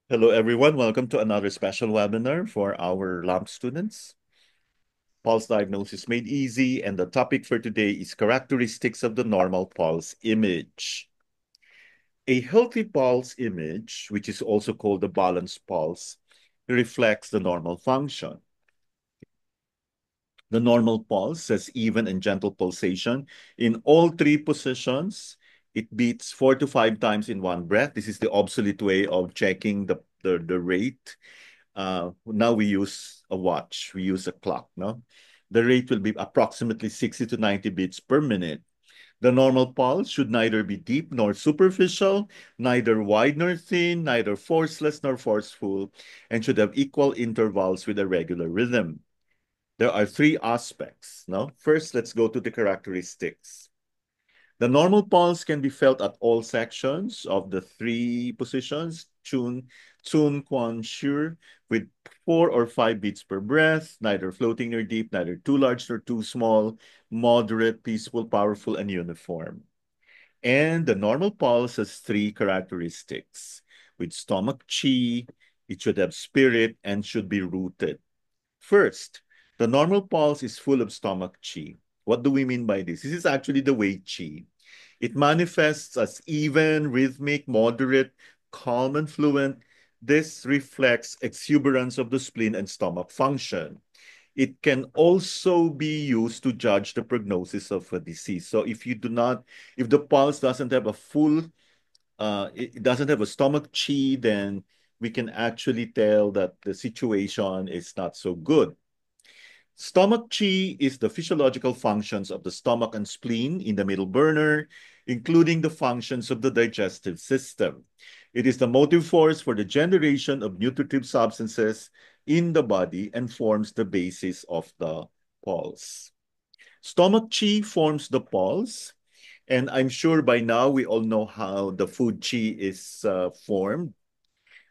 Hello, everyone. Welcome to another special webinar for our LAMP students. Pulse diagnosis made easy, and the topic for today is characteristics of the normal pulse image. A healthy pulse image, which is also called the balanced pulse, reflects the normal function. The normal pulse has even and gentle pulsation in all three positions. It beats 4 to 5 times in one breath. This is the obsolete way of checking the rate. Now we use a watch, we use a clock, no? The rate will be approximately 60 to 90 beats per minute. The normal pulse should neither be deep nor superficial, neither wide nor thin, neither forceless nor forceful, and should have equal intervals with a regular rhythm. There are three aspects, no? First, let's go to the characteristics. The normal pulse can be felt at all sections of the three positions, tune, quan, sure, with 4 or 5 beats per breath, neither floating nor deep, neither too large nor too small, moderate, peaceful, powerful, and uniform. And the normal pulse has three characteristics. With stomach chi, it should have spirit and should be rooted. First, the normal pulse is full of stomach chi. What do we mean by this? This is actually the Wei chi. It manifests as even, rhythmic, moderate, calm, and fluent. This reflects exuberance of the spleen and stomach function. It can also be used to judge the prognosis of a disease. So if the pulse doesn't have a it doesn't have a stomach chi, then we can actually tell that the situation is not so good. Stomach chi is the physiological functions of the stomach and spleen in the middle burner, including the functions of the digestive system. It is the motive force for the generation of nutritive substances in the body and forms the basis of the pulse. Stomach chi forms the pulse, and I'm sure by now we all know how the food chi is formed.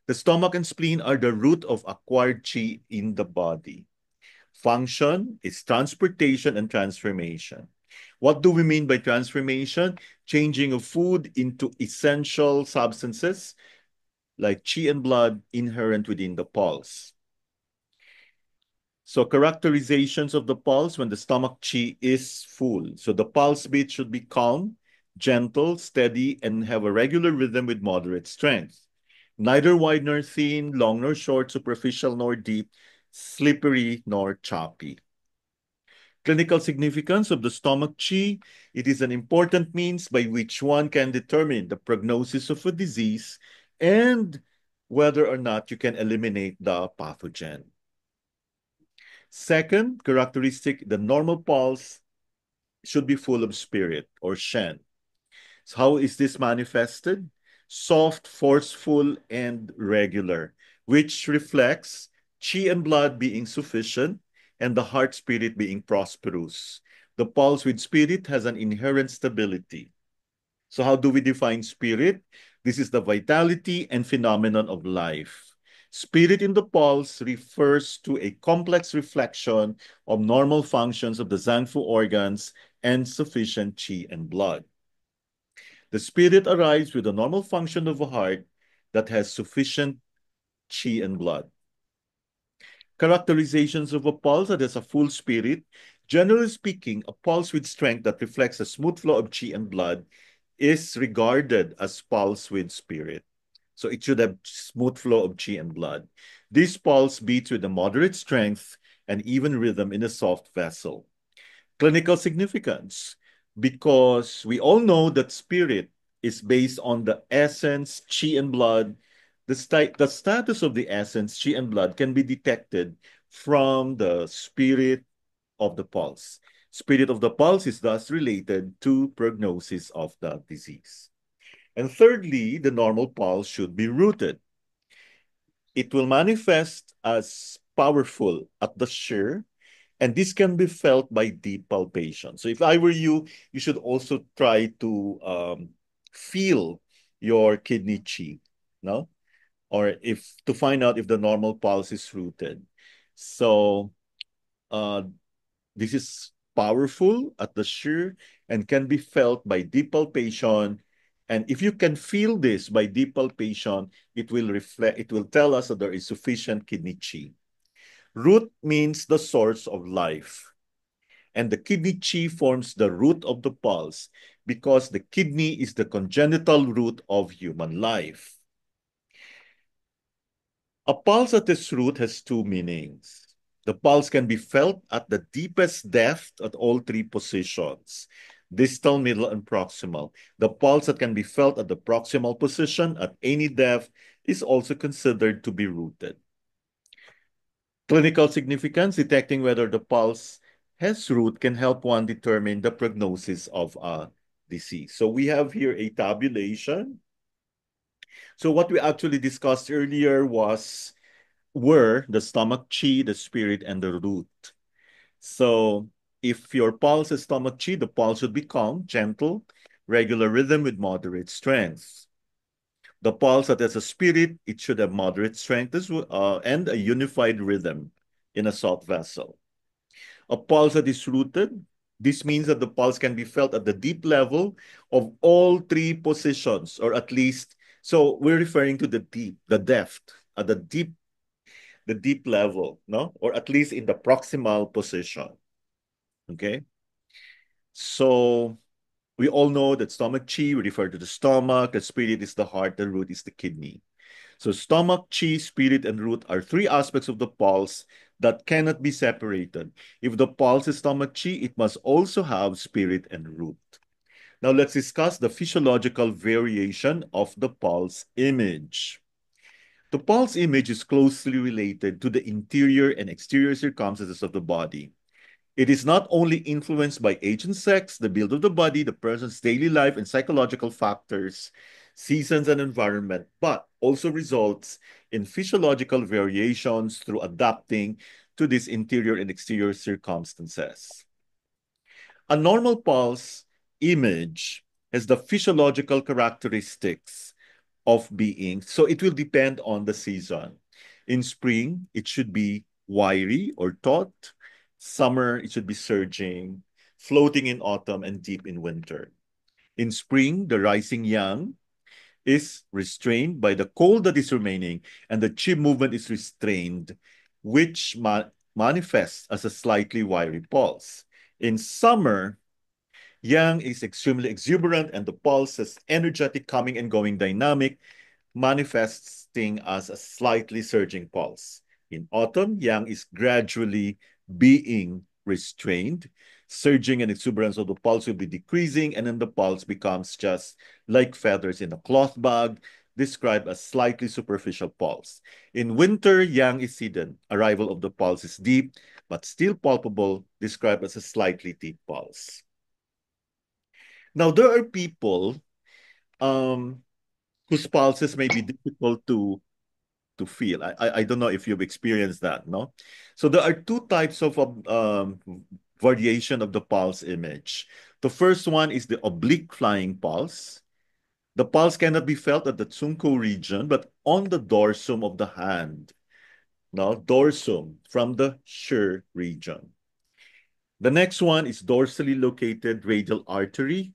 The stomach and spleen are the root of acquired chi in the body. Function is transportation and transformation. What do we mean by transformation? Changing of food into essential substances like qi and blood inherent within the pulse. So characterizations of the pulse when the stomach qi is full. So the pulse beat should be calm, gentle, steady, and have a regular rhythm with moderate strength. Neither wide nor thin, long nor short, superficial nor deep, slippery nor choppy. Clinical significance of the stomach chi. It is an important means by which one can determine the prognosis of a disease and whether or not you can eliminate the pathogen. Second characteristic, the normal pulse should be full of spirit or shen. So how is this manifested? Soft, forceful, and regular, which reflects chi and blood being sufficient and the heart spirit being prosperous. The pulse with spirit has an inherent stability. So how do we define spirit? This is the vitality and phenomenon of life. Spirit in the pulse refers to a complex reflection of normal functions of the Zangfu organs and sufficient qi and blood. The spirit arrives with the normal function of a heart that has sufficient qi and blood. Characterizations of a pulse that has a full spirit. Generally speaking, a pulse with strength that reflects a smooth flow of qi and blood is regarded as pulse with spirit. So it should have smooth flow of qi and blood. This pulse beats with a moderate strength and even rhythm in a soft vessel. Clinical significance, because we all know that spirit is based on the essence, qi and blood. The status of the essence, qi and blood, can be detected from the spirit of the pulse. Spirit of the pulse is thus related to prognosis of the disease. And thirdly, the normal pulse should be rooted. It will manifest as powerful at the shear, and this can be felt by deep palpation. So if I were you, you should also try to feel your kidney chi, no? Or if to find out if the normal pulse is rooted. So uh, this is powerful at the shear and can be felt by deep palpation And if you can feel this by deep palpation, it will tell us that there is sufficient kidney qi. Root means the source of life. And the kidney qi forms the root of the pulse because the kidney is the congenital root of human life. A pulse at its root has two meanings. The pulse can be felt at the deepest depth at all three positions, distal, middle, and proximal. The pulse that can be felt at the proximal position at any depth is also considered to be rooted. Clinical significance, detecting whether the pulse has root can help one determine the prognosis of a disease. So we have here a tabulation. So what we actually discussed earlier were the stomach chi, the spirit, and the root. So if your pulse is stomach chi, the pulse should be calm, gentle, regular rhythm with moderate strength. The pulse that has a spirit, it should have moderate strength and a unified rhythm in a salt vessel. A pulse that is rooted, this means that the pulse can be felt at the deep level of all three positions, or at least, so we're referring to the deep, the depth, at the deep level, no? Or at least in the proximal position. Okay? So we all know that stomach chi, we refer to the stomach, the spirit is the heart, the root is the kidney. So stomach, chi, spirit, and root are three aspects of the pulse that cannot be separated. If the pulse is stomach chi, it must also have spirit and root. Now let's discuss the physiological variation of the pulse image. The pulse image is closely related to the interior and exterior circumstances of the body. It is not only influenced by age and sex, the build of the body, the person's daily life, and psychological factors, seasons, and environment, but also results in physiological variations through adapting to these interior and exterior circumstances. A normal pulse image has the physiological characteristics of being, so it will depend on the season. In spring, it should be wiry or taut. Summer, it should be surging, floating in autumn, and deep in winter. In spring, the rising yang is restrained by the cold that is remaining, and the chi movement is restrained, which manifests as a slightly wiry pulse. In summer, yang is extremely exuberant, and the pulse is energetic, coming and going dynamic, manifesting as a slightly surging pulse. In autumn, yang is gradually being restrained. Surging and exuberance of the pulse will be decreasing, and then the pulse becomes just like feathers in a cloth bag, described as slightly superficial pulse. In winter, yang is hidden. Arrival of the pulse is deep, but still palpable, described as a slightly deep pulse. Now, there are people um, whose pulses may be difficult to feel. I don't know if you've experienced that, no? So there are two types of variation of the pulse image. The first one is the oblique flying pulse. The pulse cannot be felt at the Tsunko region, but on the dorsum of the hand. No, dorsum from the Shur region. The next one is dorsally located radial artery.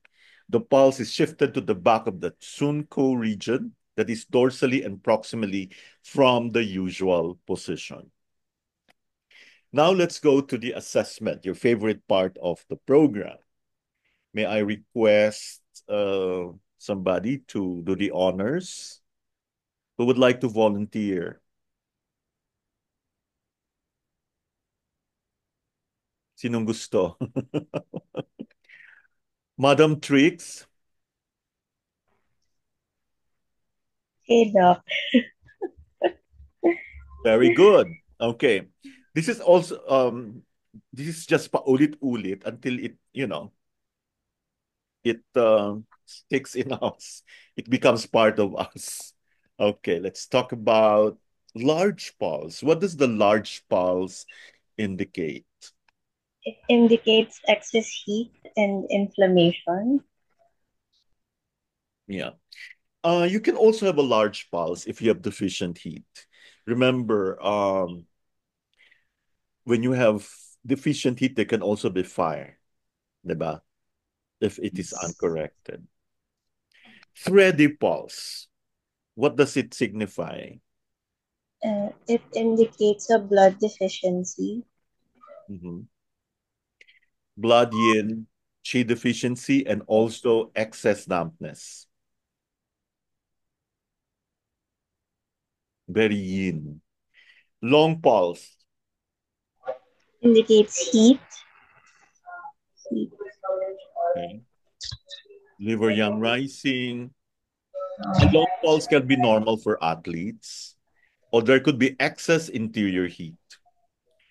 The pulse is shifted to the back of the Tsunko region, that is dorsally and proximally from the usual position. Now let's go to the assessment, your favorite part of the program. May I request somebody to do the honors? Who would like to volunteer? Sinong gusto? Madam Trix? Hey, Doc. Very good. Okay. This is also this is just paulit-ulit until it, it sticks in us. It becomes part of us. Okay, let's talk about large pulse. What does the large pulse indicate? It indicates excess heat and inflammation. Yeah. You can also have a large pulse if you have deficient heat. Remember, when you have deficient heat, there can also be fire, diba? If it is Yes. uncorrected. Thready pulse. What does it signify? It indicates a blood deficiency. Mhm. Blood yin, qi deficiency, and also excess dampness. Very yin. Long pulse. Indicates heat. Heat. Okay. Liver yang rising. A long pulse can be normal for athletes, or there could be excess interior heat.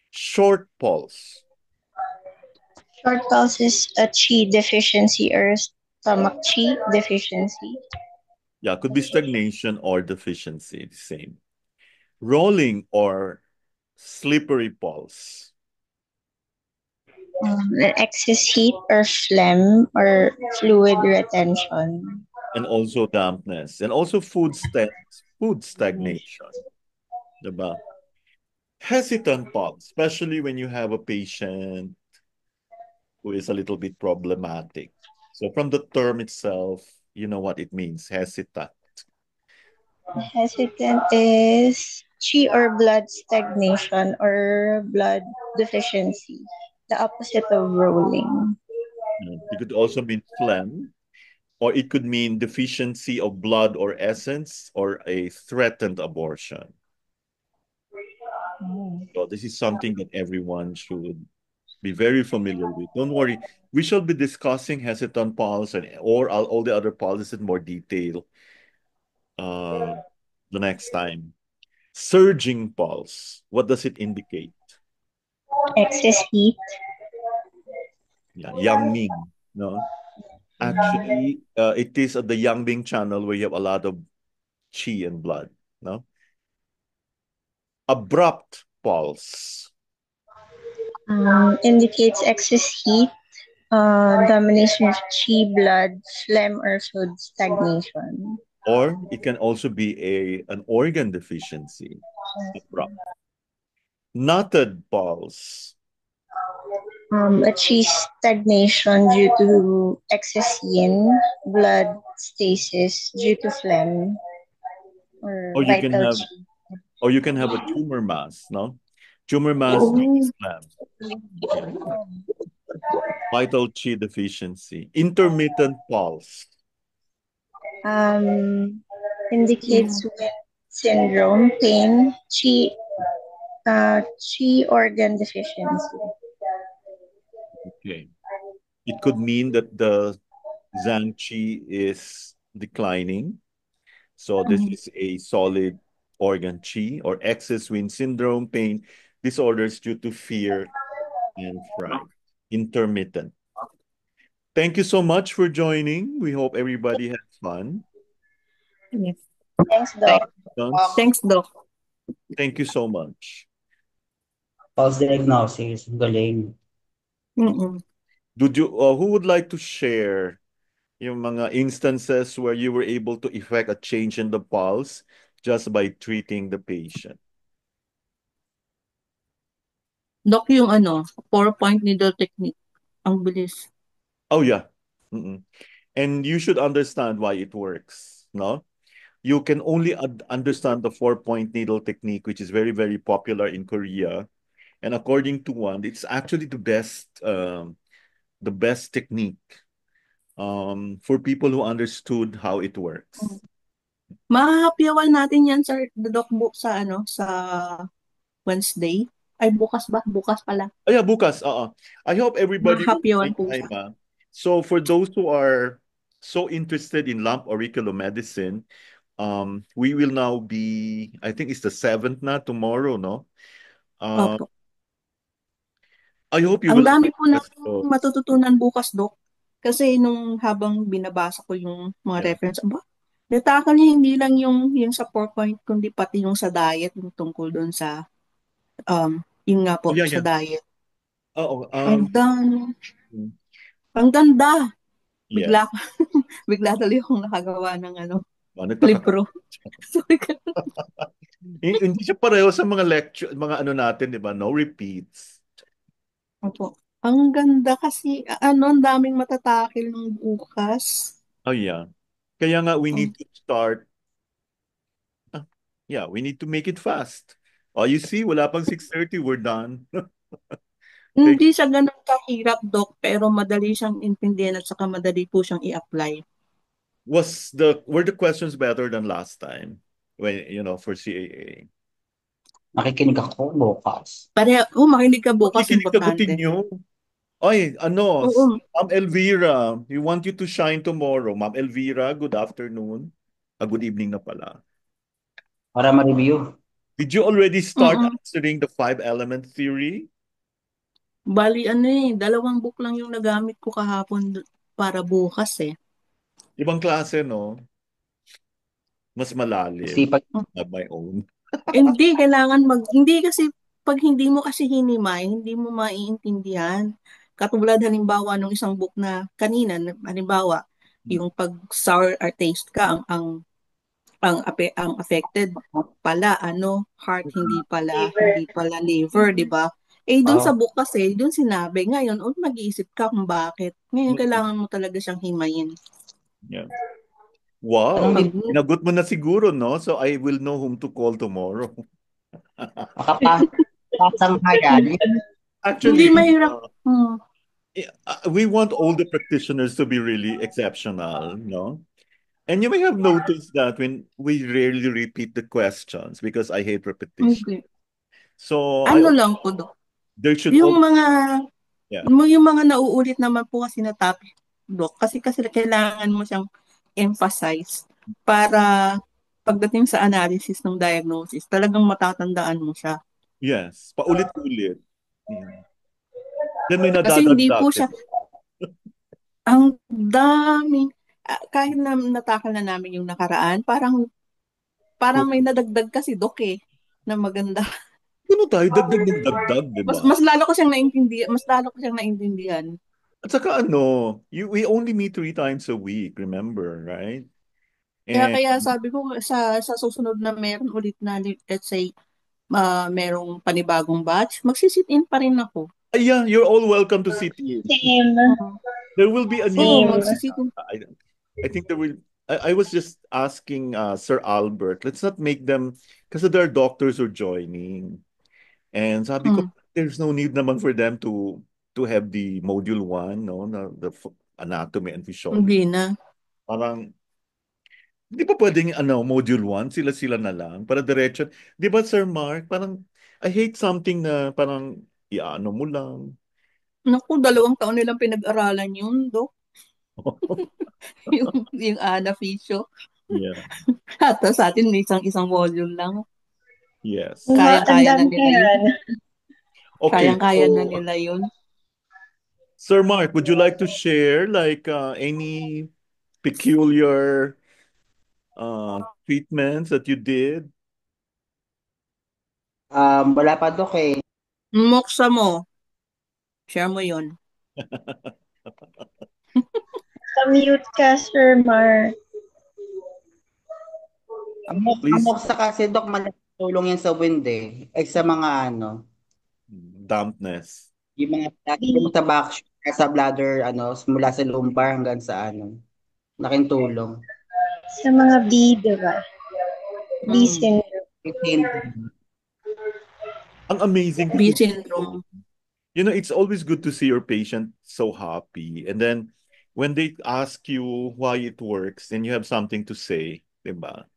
Short pulse. Short pulse is a chi deficiency or stomach chi deficiency. Yeah, could be stagnation or deficiency, the same. Rolling or slippery pulse. An excess heat or phlegm or fluid retention. And also dampness. And also food stagnation. Diba? Hesitant pulse, especially when you have a patient who is a little bit problematic. So from the term itself, you know what it means, hesitant. Hesitant is chi or blood stagnation or blood deficiency. The opposite of rolling. It could also mean phlegm, or it could mean deficiency of blood or essence, or a threatened abortion. So this is something that everyone should be very familiar with. Don't worry, we shall be discussing hesitant pulse and or all the other pulses in more detail uh, the next time. Surging pulse, what does it indicate? Excess heat. Yeah, Yang Ming. No, actually, it is at the Yang Ming channel where you have a lot of chi and blood. No, abrupt pulse, Indicates excess heat, domination of chi, blood, phlegm, or food stagnation. or it can also be an organ deficiency. Abrupt. Knotted pulse, A chi stagnation due to excess yin, blood stasis due to phlegm, or or you can vital have chi. or you can have a tumor mass. No, tumor mass due to Oh, phlegm. Yeah, vital chi deficiency. Intermittent pulse, Um, yeah. indicates Wind syndrome, pain, chi organ deficiency. okay. It could mean that the Zhang Qi is declining. So this Mhm. is a solid organ Qi or excess wind syndrome, pain, disorders due to fear and fright. Intermittent. Thank you so much for joining. We hope everybody has fun. Yes. Thanks, Doc. Thanks. Thanks, Doc. Thank you so much. False diagnosis, galing. Mm-mm. Who would like to share yung mga instances where you were able to effect a change in the pulse just by treating the patient? Doc, yung ano, 4-point needle technique. Ang bilis. Oh yeah. Mm-mm. And you should understand why it works, no? You can only understand the 4-point needle technique, which is very, very popular in Korea. And according to one, it's actually the best technique for people who understood how it works. Mahahapyawan natin yan sa Doc sa ano, sa Wednesday. Ay, bukas ba? Bukas pala. Oh yeah, bukas. I hope everybody will Mahahapyawan make po time. siya. So for those who are so interested in lump auriculomedicine, we will now be, I think it's the 7th na tomorrow, no? Uh, Opo. I hope you Ang will dami attend po this. natin matututunan bukas, Doc. Kasi nung habang binabasa ko yung mga Yeah. reference, aba, natakal niya hindi lang yung sa 4-point, kundi pati yung sa diet, yung tungkol doon sa, yun nga po, Oh, yeah, sa yeah. diet. Oo, Ang, dan, mm, ang ganda! Bigla, yes. bigla tuloy akong nakagawa ng Nagtaka ka. libro. Sabi ko, Hindi siya pareho sa mga lecture, mga ano natin, di ba? No repeats. opo. Ang ganda kasi, ang daming matatakil ng bukas. Oh, yeah. Kaya nga, we Mm. need to start. Yeah, we need to make it fast. Oh, you see, wala pang 6:30, we're done. Thank Hindi siya ganun kahirap, Doc, pero madali siyang intindihan at saka madali po siyang i-apply. Were the questions better than last time when, for CAA? Nakikinig ako bukas. Makinig ka bukas, Makikinig ka importante. Gutinyo. Ay, Oo. Ma'am Elvira, we want you to shine tomorrow. Ma'am Elvira, good afternoon. Good evening na pala. Para ma-review. Did you already start Mm-mm. answering the 5-element theory? Bali, 2 book lang yung nagamit ko kahapon para bukas eh. Ibang klase, no? Mas malalim. Sipag. Have my own. Hindi kasi, pag hindi mo kasi hinimay, hindi mo maiintindihan. Katulad halimbawa nung isang book na kanina, halimbawa, yung pag sour or taste ka, ang affected pala, heart, hindi pala liver, di ba? Dun sa Oh, book kasi, dun sinabi, ngayon, mag-iisip ka kung bakit. Ngayon, kailangan mo talaga siyang himayin. Yeah. anong Wow. Pag, Pinagot mo na siguro, no? So I will know whom to call tomorrow. makapasang hayan? hindi Actually, mahirap. we want all the practitioners to be really exceptional, no? And you may have noticed that when we rarely repeat the questions because I hate repetition. Hindi. So Lang po, Dok. there should Yung always, mga, yeah. yung mga nauulit naman po kasi na topic, Dok, kasi kailangan mo siyang emphasize para pagdating sa analysis ng diagnosis, talagang matatandaan mo siya. Yes, paulit-ulit. Mm. Then may Kasi hindi po nadadagdag, siya, diba? ang daming, kahit na natakal na namin yung nakaraan, parang may nadagdag kasi, Dok, na maganda. Ano tayo, dagdag ng dagdag, di Mas, ba? mas lalo ko siyang naintindihan. At saka we only meet 3 times a week, remember, right? And Kaya sabi ko sa susunod na meron ulit na, let's say, merong panibagong batch, magsisit-in pa rin ako. yeah, you're all welcome to sit in. Same. There will be a new Same. Magsisit-in. I think there will. I was just asking Sir Albert, let's not make them, because there are doctors who are joining. And sabi ko, there's no need naman for them to have the module 1, no, the anatomy and physiology. Hindi na. Parang, di ba pwedeng module 1, sila-sila na lang, para diretso. Di ba, Sir Mark, parang, I hate something na parang, iano mo lang. Naku, 2 taon nilang pinag-aralan yun, Dok. yung Ana Fisio. Yeah. At sa atin, isang module lang. Yes. Kaya-kaya na nila yun. Okay, Kaya-kaya na nila yun. Sir Mark, would you like to share like any peculiar treatments that you did? Wala pa, Dok eh. Moksa mo. Share mo yun. Mute ka, Sir Mark. Please. Amok sa kasi, Dok, malaking tulong yan sa wind eh. Sa mga Dampness. yung mga sa back, sa bladder, mula sa lumbar hanggang sa laking tulong. Sa mga B, diba? B syndrome. Ang amazing. B syndrome. It's always good to see your patient so happy. And then when they ask you why it works, then you have something to say, diba?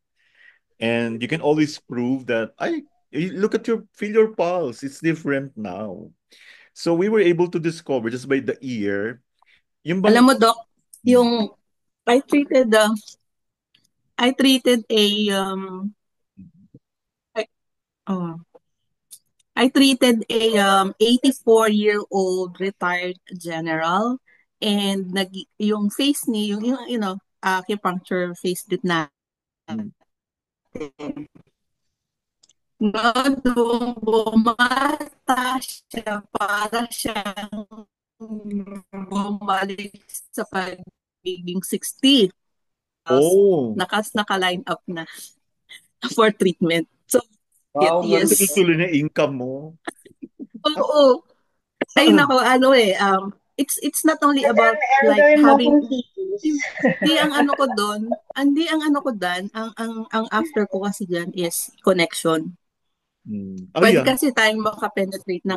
And you can always prove that, look at feel your pulse. It's different now. So we were able to discover just by the ear. Alam mo, Doc, yung I treated a 84-year-old retired general, and yung face niya, yung acupuncture face dip na. Nung bumata siya, para siyang bumalik sa pagiging 60. Naka-line up na for treatment. So, Wow, yes. Tuloy na income mo. Oo. Ay, nako, it's not only about like having Hindi ang ano ko doon, ang after ko kasi diyan is connection. Oh, Pwede yeah. kasi tayong makapenetrate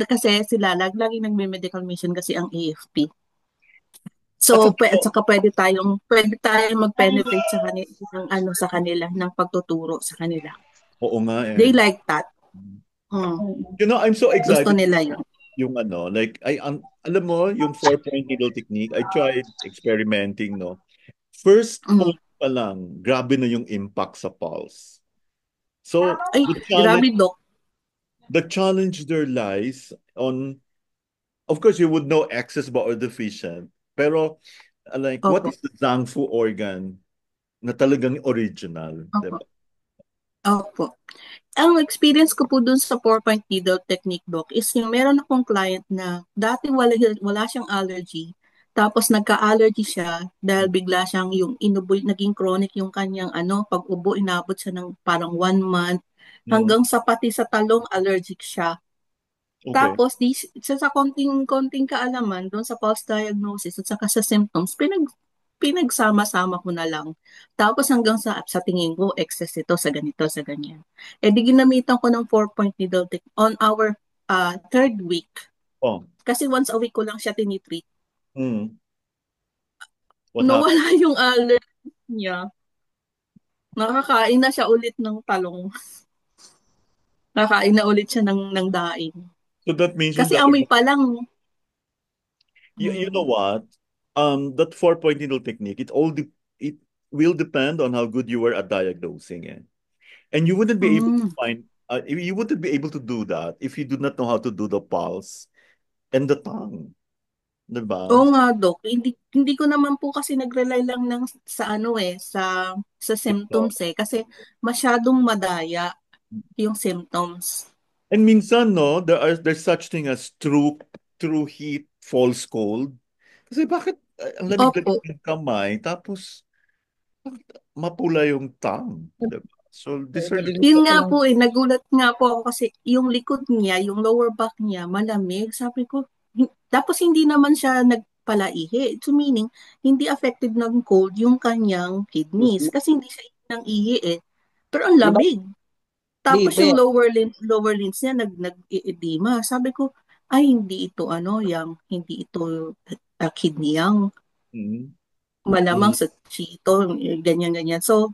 kasi sila lagi nagme-medical mission kasi ang AFP. So, at saka pwede tayong mag-penetrate sa kanila sa kanila ng pagtuturo sa kanila. Oo nga They eh. like that. Mm. I'm so Gusto excited nila yun. yung like, alam mo, yung 4-point needle technique, I tried experimenting, no? First Mm. point pa lang, grabe na yung impact sa pulse. So, Ay, grabe, Doc. the challenge there lies on, of course, you would know excess ba or deficient, pero like, what Opo. is the Zangfu organ na talagang original, Opo. diba? Opo. Ang experience ko po dun sa 4-point needle technique, Doc, is yung meron akong client na dati wala siyang allergy, tapos nagka-allergy siya dahil bigla siyang yung inubo, naging chronic yung kanyang pag-ubo, inabot siya ng parang 1 month, hanggang sa pati sa talong allergic siya. Okay. Tapos, sa konting kaalaman doon sa pulse diagnosis at saka sa symptoms, pinagsama-sama ko na lang. Tapos hanggang sa tingin ko, excess ito sa ganito, sa ganyan. Di ginamitan ko ng 4-point needle on our third week. Oh. Kasi once a week ko lang siya tinitreat. What happened? Nawala yung allergy niya. Nakakain na siya ulit ng talong. Nakakain na ulit siya ng daing. So that means Kasi amoy pa lang. You know what? That 4-point needle technique, it will depend on how good you were at diagnosing it. And you wouldn't be able to you wouldn't be able to do that if you do not know how to do the pulse and the tongue. Diba? Oo nga, Doc. Hindi ko naman po kasi nag-rely lang sa symptoms kasi masyadong madaya yung symptoms. And minsan, no, there's such thing as true heat, false cold. Kasi bakit ang lamig-lamig ng kamay, tapos mapula yung tongue. Diba? So, Yun nga po nagulat nga po ako kasi yung likod niya, yung lower back niya, malamig. Sabi ko, tapos hindi naman siya nagpalaihi. So meaning, hindi affected ng cold yung kanyang kidneys kasi hindi siya ng ihi eh. Pero ang lamig. Tapos yung lower limbs niya nag-edema. Sabi ko, ay hindi ito hindi ito kidney yang. Malamang sa chito, ganyan-ganyan. So,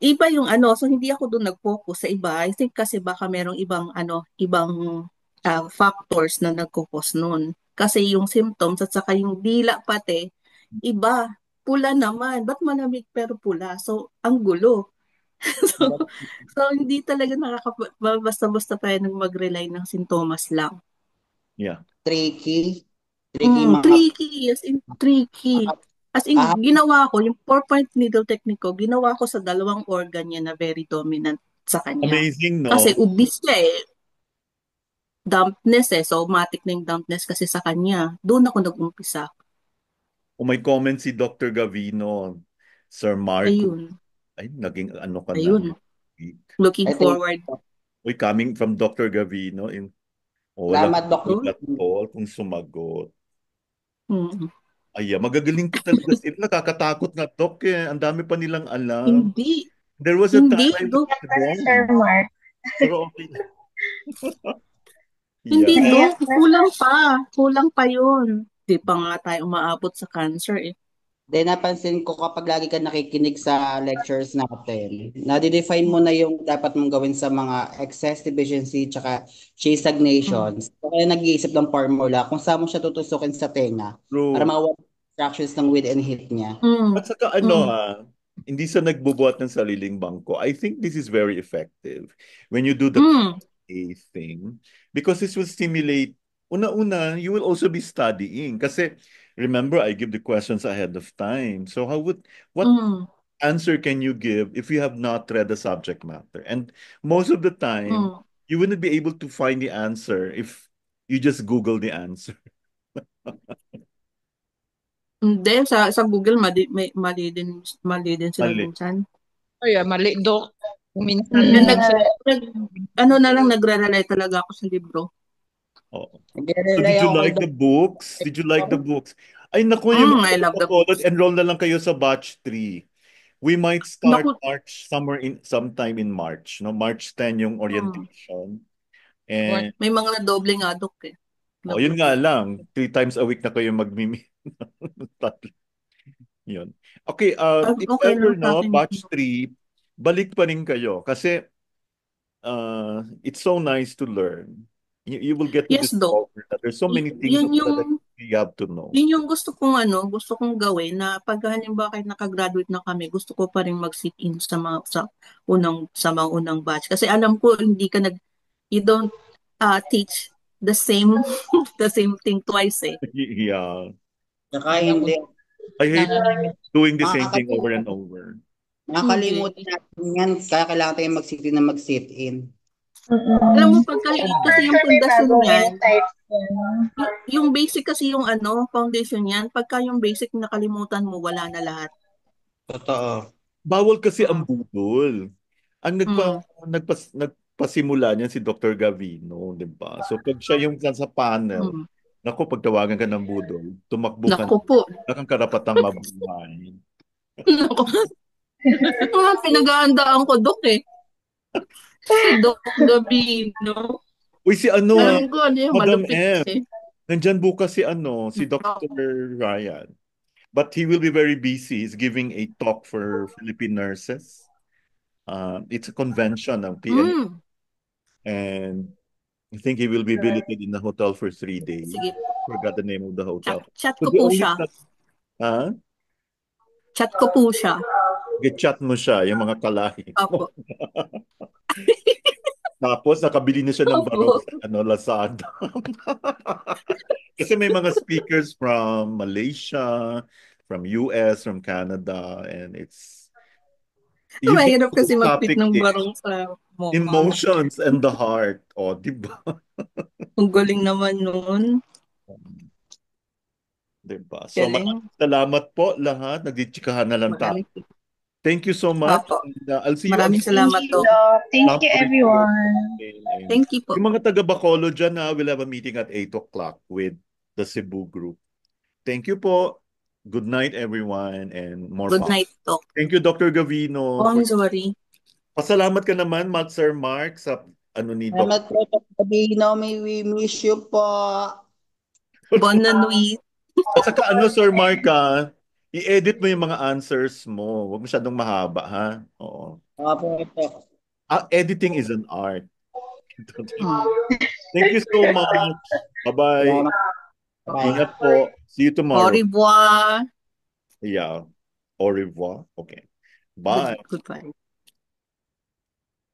iba yung so hindi ako doon nag-focus sa iba. I think kasi baka merong ibang factors na nagkukos noon. Kasi yung symptoms at saka yung dila pati, iba. Pula naman. Ba't malamig pero pula? So, ang gulo. so hindi talaga basta-basta tayo nang mag-rely ng sintomas lang. Yeah. Tricky. Tricky. As in, ginawa ko, yung 4-point needle technique ko, ginawa ko sa 2 organ niya na very dominant sa kanya. Amazing, no? Kasi ubis siya dampness somatic na yung dampness kasi sa kanya. Doon ako nag-umpisa. May comment si Dr. Gavino, Sir Marco. Ayun. Ay, naging ka na. Ayun. Looking forward. Coming from Dr. Gavino. Salamat, Dr. Kung sumagot. Ay, magagaling po talaga sila. Nakakatakot na, Doc. Ang dami pa nilang alam. Hindi. There was a time I was Sir Mark. Pero okay. Hindi, Doc. Kulang pa yun. Di pa nga tayo umaabot sa cancer Then napansin ko kapag lagi ka nakikinig sa lectures natin, na-define mo na yung dapat mong gawin sa mga excess deficiency tsaka Shay stagnations. Kaya nag-iisip ng formula kung saan mo siya tutusukin sa tenga para mawala fractions ng width and height niya. At saka hindi sa nagbubuhat ng sariling bangko. I think this is very effective when you do the thing because this will stimulate. Una-una, you will also be studying kasi remember, I give the questions ahead of time. So what answer can you give if you have not read the subject matter? And most of the time, you wouldn't be able to find the answer if you just Google the answer. Hindi, sa Google, mali din sila minsan. Ay, mali, Doc. Minsan. Nagre-rely talaga ako sa libro. Did you like the books? Ay, naku, yung mga I love the bacolod, books. enroll na lang kayo sa batch 3. We might start Naku, sometime in March. No? March 10 yung mm, orientation. And, may mga doble nga dok eh. yun Double nga book. lang. 3 times a week na kayo magmimi. Tatlo. Yun. Okay, if Okay ever, lang sa no, akin. batch 3, balik pa rin kayo. Kasi, it's so nice to learn. You will get to Yes, dok. discover that there's so many things Yun yung that you have to know. Yun yung gusto kong gawin na pag halimbawa kahit nakagraduate na kami, gusto ko pa rin mag-sit in sa mga unang batch. Kasi alam ko you don't teach the same the same thing twice eh. Yeah. Saka Ay, ako hindi. I hate nananahimik. doing the same thing over and Makakalimutan, over. makakalimutan natin yan. Kaya kailangan tayong mag-sit in. Alam mo Mm-mm. pagka For kasi yung sure may pundasyon bagong niyan, insights yan. yung basic kasi yung foundation niyan, pagka yung basic nakalimutan mo, wala na lahat. Totoo. Bawal kasi ang Mm. budol. Ang Mm. nagpasimula niyan si Dr. Gavino, di ba? So pag siya yung nasa panel, Mm. naku, pag tawagan ka ng budol, tumakbo ka Naku po. na kang karapatang mabuhay. Naku. Pinag-aandaan ko, Dok eh. Si Doc Gabino. Uy, si Alam ko ano yung Madam malupit M. eh. Nandyan bukas si Dr. Ryan. But he will be very busy. He's giving a talk for Philippine nurses. It's a convention ng PNA. Mm. And I think he will be billeted in the hotel for 3 days. Sige. Forgot the name of the hotel. Chat So ko the po only siya. Ha? Chat ko po siya. Get-chat mo siya, yung mga kalahi. Opo. Tapos nakabili na siya ng barong Opo. sa Lazada. Kasi may mga speakers from Malaysia, from US, from Canada, and you get Mahirap kasi the mag-fit topic ng is barong sa mukha. emotions and the heart. O, diba? Ang galing naman nun. Diba? So, Galing. salamat po lahat. Nagdichikahan na lang tayo. Maraming, Thank you so much. opo. And, I'll see you Maraming again. salamat Thank you, to. Doc. Thank Stop you, with everyone. and Thank you po. yung mga taga Bacolod dyan, we'll have a meeting at 8 o'clock with the Cebu group. Thank you po. Good night, everyone, and more Good power. night, Doc. Thank you, Dr. Gavino. Oh, I'm sorry. Pasalamat ka naman, Sir Mark, sa ni Doc. Salamat po, Dr. Gabino. May we miss you po. Bonne nuit. At saka Sir Mark, i-edit mo yung mga answers mo. Huwag masyadong mahaba, ha? Oo. Opo, ito. Editing is an art. Mm. Thank you so much. Bye-bye. Salamat. Bye. Ingat po. See you Au tomorrow. revoir. Yeah. Au revoir. Okay. Bye. Goodbye.